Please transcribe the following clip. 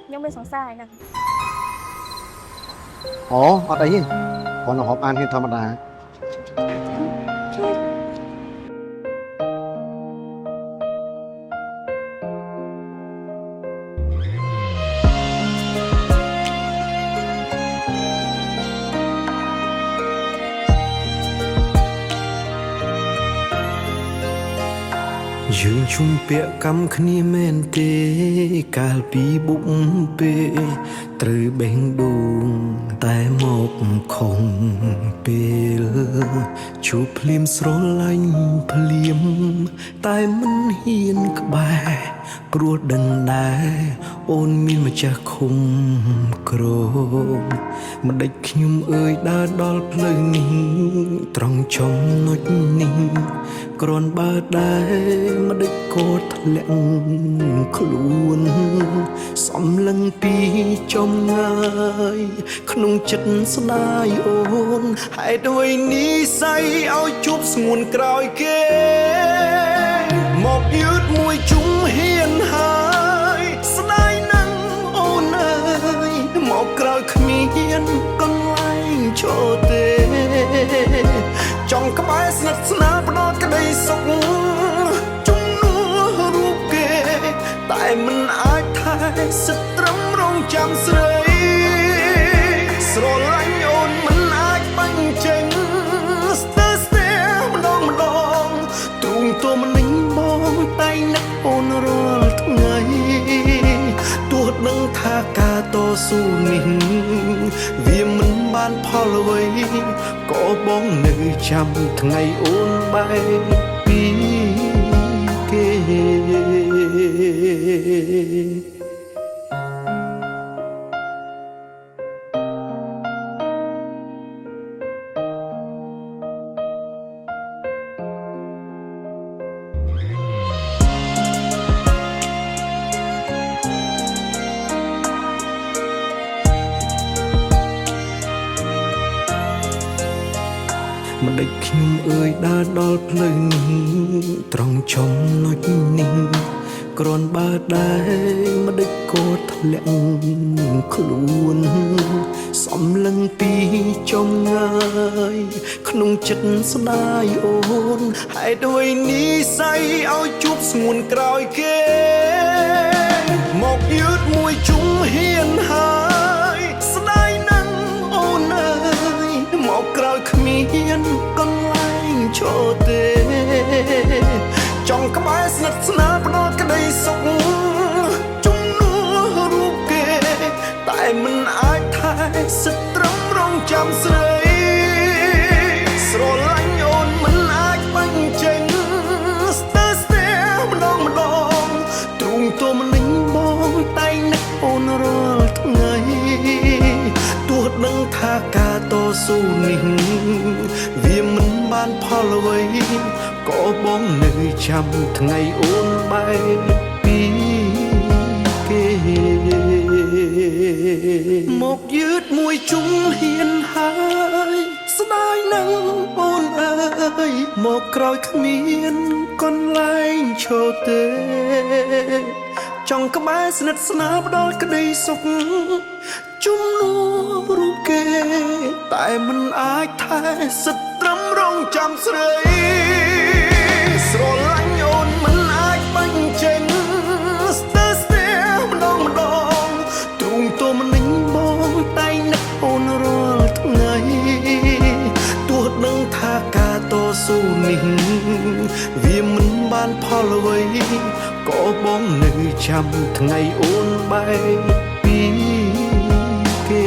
nhưng bên sóng sai nè อ๋อអត់អីទេគ្រាន់តែរាប់អានគ្នាធម្មតា យើងជុំពាក់កម្មគ្នាមែនទេកាលពីបុកពេលត្រូវបេះដូងតែមកខុសពេលជួបភ្លាមស្រឡាញ់ភ្លាមតែមិនហ៊ានក្បែរព្រោះដឹងដែរអូនមានម្ចាស់ឃុំក្រមមិនដេចខ្ញុំអើយដើរដល់ផ្លូវនេះត្រង់ចំណុចនេះគ្រាន់បើដែរមិនដេចក៏ធ្លាក់ខ្លួនសំឡឹងពីចំងាយក្នុងចិត្តស្ដាយអូនហេតុអ្វីនេះស័យឲ្យជួបស្ងួនក្រោយគេមកយឺតមួយជុំហ៊ានហើយស្ដាយនឹងអូនអើយមកក្រោយគ្មានកន្លែងចូលទេចង់ក្បែរស្និទ្ធស្នាលផ្ដោតក្តីសុខជំនួសរូបគេតែមិនអាចថែសិតត្រឹមរងចាំស្រីស្រឡាញ់អូនមិនអាចបាញ់ចេញស្ទើរស្ទែម្ដងម្ដងទ្រូងទោមនិញបងតែនឹកអូនរាល់ថ្ងៃទោះដឹងថាការតស៊ូនេះវាមិនបានផលអ្វីក៏បងនៅចាំថ្ងៃអូនបែកពីគេ មិនដេចខ្ញុំអើយដើរដល់ផ្លូវនេះត្រង់ចំណុចនេះគ្រាន់បើដែរមិនដេចក៏ធ្លាក់ខ្លួនសំឡឹងពីចំងាយក្នុងចិត្តស្ដាយអូនហេតុអ្វីនេះស័យឲ្យជួបស្ងួនក្រោយគេមកយឺតមួយជុំហ៊ានហើយស្ដាយនឹងអូនអើយមកក្រោយគ្មានកន្លែងចូលទេចង់ក្បែរស្និទ្ធស្នាលផ្ដោតក្តីសុខជំនួសរូបគេតែមិនអាចថែសិតត្រឹមរងចាំស្រីស្រឡាញ់អូនមិនអាចបាញ់ចេញស្ទើរស្ទែម្ដងម្ដងទ្រូងទោមនិញបងតែនឹកអូនរាល់ថ្ងៃទោះដឹងថាការតស៊ូនេះវាមិនបានផលអ្វីក៏បងនៅចាំថ្ងៃអូនបែកពីគេមកយឺតមួយជុំហ៊ានហើយស្ដាយនឹងអូនអើយមកក្រោយគ្មានកន្លែងឈរទេចង់ក្បែរស្និទ្ធស្នាលផ្ដល់ក្តីសុខជំនួសរូបគេតែមិនអាចថែសិតត្រឹមរងចាំស្រីស្រឡាញ់អូនមិនអាចបាញ់ចេញស្ទើរស្ទែម្ដងម្ដងទ្រូងទោមនិញបងតែនឹកអូនរាល់ថ្ងៃទោះដឹងថាការតស៊ូនេះវាមិនបានផលអ្វីក៏បងនៅចាំថ្ងៃអូនបែកពីគេ